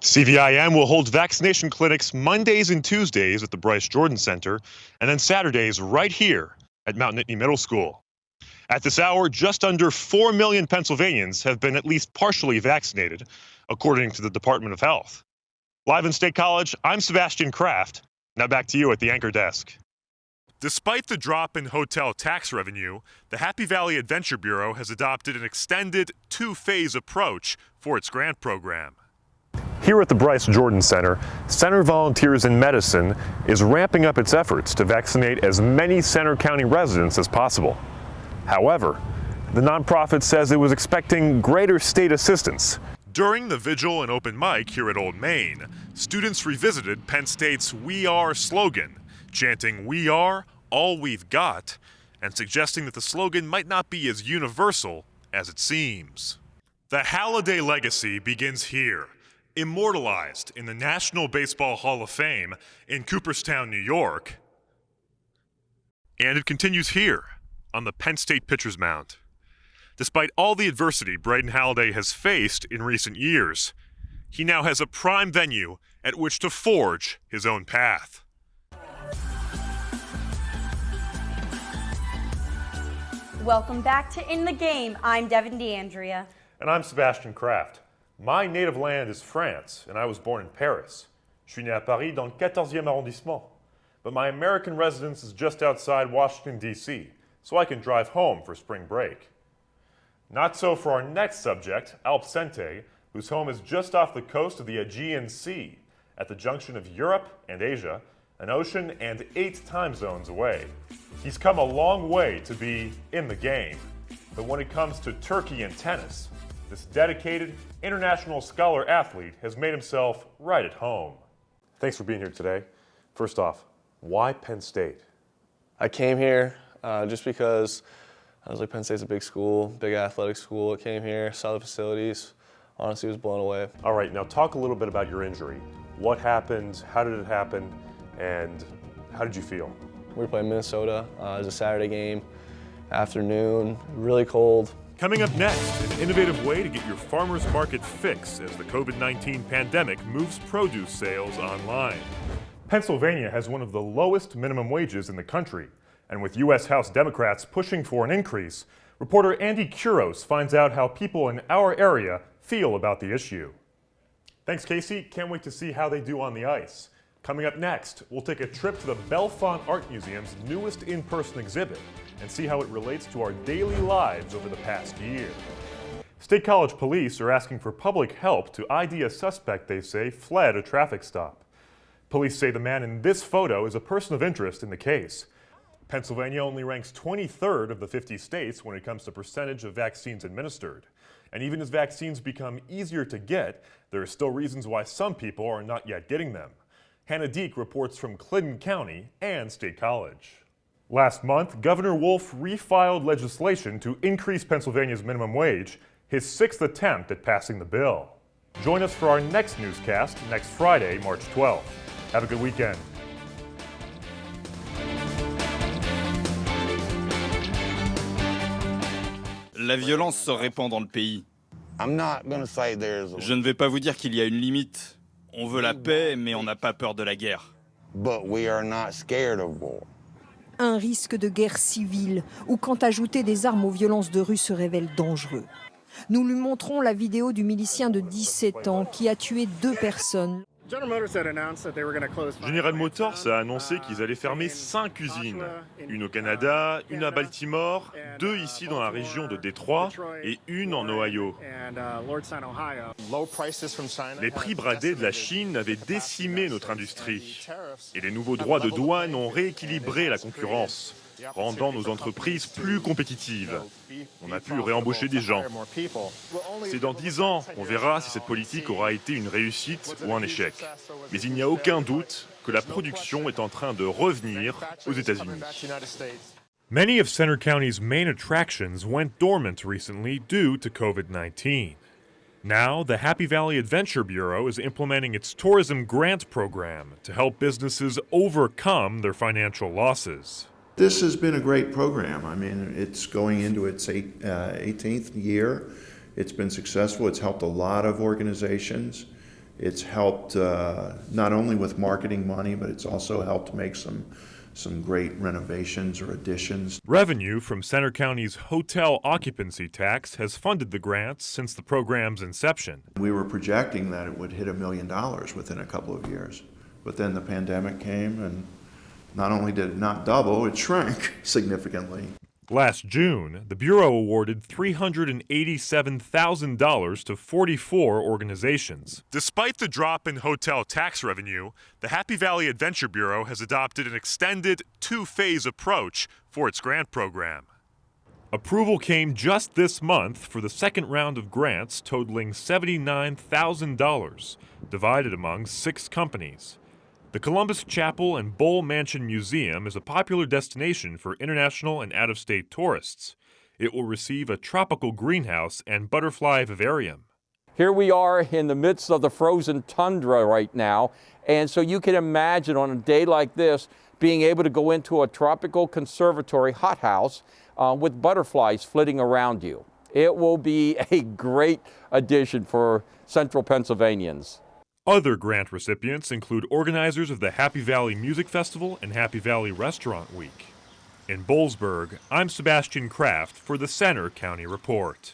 CVIM will hold vaccination clinics Mondays and Tuesdays at the Bryce Jordan Center, and then Saturdays right here at Mount Nittany Middle School. At this hour, just under 4 million Pennsylvanians have been at least partially vaccinated, according to the Department of Health. Live in State College, I'm Sebastian Kraft. Now back to you at the anchor desk. Despite the drop in hotel tax revenue, the Happy Valley Adventure Bureau has adopted an extended two-phase approach for its grant program. Here at the Bryce Jordan Center Volunteers in Medicine is ramping up its efforts to vaccinate as many Center County residents as possible. However, the nonprofit says it was expecting greater state assistance. During the vigil and open mic here at Old Main, students revisited Penn State's "We Are" slogan, chanting "We are all we've got," and suggesting that the slogan might not be as universal as it seems. The Halladay legacy begins here, immortalized in the National Baseball Hall of Fame in Cooperstown, New York, and it continues here on the Penn State pitcher's mound. Despite all the adversity Braden Halladay has faced in recent years, he now has a prime venue at which to forge his own path. Welcome back to In the Game. I'm Devin DeAndrea. And I'm Sebastian Kraft. My native land is France, and I was born in Paris. Je suis né à Paris dans le 14e arrondissement. But my American residence is just outside Washington, D.C., so I can drive home for spring break. Not so for our next subject, Alpsente, whose home is just off the coast of the Aegean Sea, at the junction of Europe and Asia, an ocean and 8 time zones away. He's come a long way to be in the game. But when it comes to Turkey and tennis, this dedicated international scholar athlete has made himself right at home. Thanks for being here today. First off, why Penn State? I came here just because I was like, Penn State's a big school, big athletic school. I came here, saw the facilities, honestly was blown away. All right, now talk a little bit about your injury. What happened, how did it happen, and how did you feel? We were playing Minnesota. It was a Saturday game, afternoon, really cold. Coming up next, an innovative way to get your farmer's market fix as the COVID-19 pandemic moves produce sales online. Pennsylvania has one of the lowest minimum wages in the country. And with U.S. House Democrats pushing for an increase, reporter Andy Kuros finds out how people in our area feel about the issue. Thanks, Casey. Can't wait to see how they do on the ice. Coming up next, we'll take a trip to the Bellefonte Art Museum's newest in-person exhibit and see how it relates to our daily lives over the past year. State College police are asking for public help to ID a suspect they say fled a traffic stop. Police say the man in this photo is a person of interest in the case. Pennsylvania only ranks 23rd of the 50 states when it comes to percentage of vaccines administered. And even as vaccines become easier to get, there are still reasons why some people are not yet getting them. Hannah Deek reports from Clinton County and State College. Last month, Governor Wolf refiled legislation to increase Pennsylvania's minimum wage, his 6th attempt at passing the bill. Join us for our next newscast next Friday, March 12th. Have a good weekend. La violence se répand dans le pays. Je ne vais pas vous dire qu'il y a une limite. On veut la paix, mais on n'a pas peur de la guerre. Un risque de guerre civile, ou quand ajouter des armes aux violences de rue se révèle dangereux. Nous lui montrons la vidéo du milicien de 17 ans qui a tué 2 personnes. General Motors a annoncé qu'ils allaient fermer 5 usines. Une au Canada, une à Baltimore, 2 ici dans la région de Détroit et une en Ohio. Les prix bradés de la Chine avaient décimé notre industrie. Et les nouveaux droits de douane ont rééquilibré la concurrence, rendant nos entreprises plus compétitives. On a pu réembaucher des gens. C'est dans 10 ans qu'on verra si cette politique aura été une réussite ou un échec. Mais il n'y a aucun doute que la production est en train de revenir aux États-Unis. Many of Center County's main attractions went dormant recently due to COVID-19. Now, the Happy Valley Adventure Bureau is implementing its tourism grant program to help businesses overcome their financial losses. This has been a great program. I mean, it's going into its 18th year. It's been successful. It's helped a lot of organizations. It's helped not only with marketing money, but it's also helped make some great renovations or additions. Revenue from Center County's hotel occupancy tax has funded the grants since the program's inception. We were projecting that it would hit $1 million within a couple of years, but then the pandemic came, and not only did it not double, it shrank significantly. Last June, the Bureau awarded $387,000 to 44 organizations. Despite the drop in hotel tax revenue, the Happy Valley Adventure Bureau has adopted an extended two-phase approach for its grant program. Approval came just this month for the second round of grants totaling $79,000, divided among 6 companies. The Columbus Chapel and Bowl Mansion Museum is a popular destination for international and out-of-state tourists. It will receive a tropical greenhouse and butterfly vivarium. Here we are in the midst of the frozen tundra right now, and so you can imagine on a day like this being able to go into a tropical conservatory hothouse with butterflies flitting around you. It will be a great addition for Central Pennsylvanians. Other grant recipients include organizers of the Happy Valley Music Festival and Happy Valley Restaurant Week. In Boalsburg, I'm Sebastian Kraft for the Center County Report.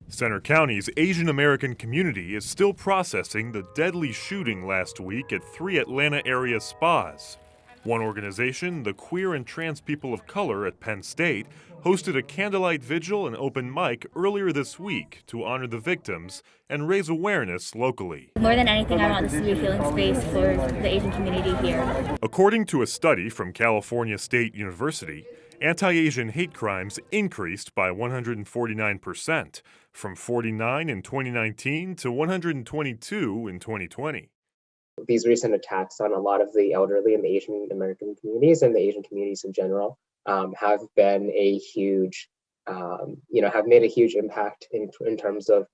Center County's Asian American community is still processing the deadly shooting last week at 3 Atlanta area spas. One organization, the Queer and Trans People of Color at Penn State, hosted a candlelight vigil and open mic earlier this week to honor the victims and raise awareness locally. More than anything, I want this to be a feeling space for the Asian community here. According to a study from California State University, anti-Asian hate crimes increased by 149%, from 49 in 2019 to 122 in 2020. These recent attacks on a lot of the elderly in the Asian American communities and the Asian communities in general have been a huge, have made a huge impact in terms of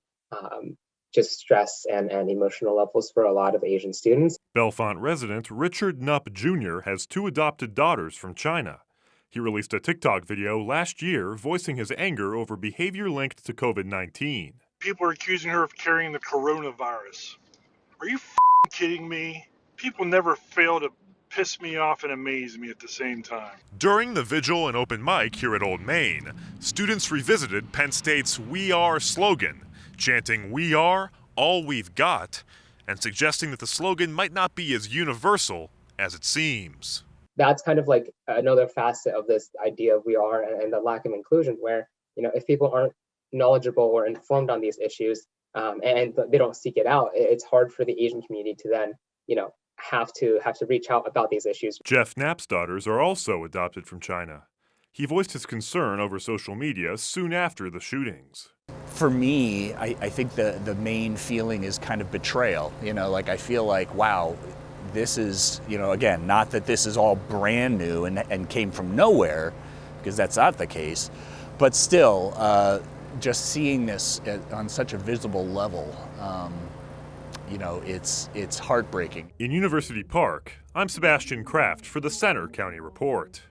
just stress and emotional levels for a lot of Asian students. Bellefonte resident Richard Knupp Jr. has 2 adopted daughters from China. He released a TikTok video last year voicing his anger over behavior linked to COVID-19. People are accusing her of carrying the coronavirus. Are you kidding me? People never fail to piss me off and amaze me at the same time. During the vigil and open mic here at Old Main, students revisited Penn State's "We Are" slogan, chanting "We are all we've got," and suggesting that the slogan might not be as universal as it seems. That's kind of like another facet of this idea of we are and the lack of inclusion, where, if people aren't knowledgeable or informed on these issues and they don't seek it out, it's hard for the Asian community to then, have to reach out about these issues. Jeff Knapp's daughters are also adopted from China. He voiced his concern over social media soon after the shootings. For me, I think the main feeling is kind of betrayal. I feel like, wow, this is, again, not that this is all brand new and came from nowhere, because that's not the case, but still, just seeing this on such a visible level, it's heartbreaking. In University Park, I'm Sebastian Kraft for the Center County Report.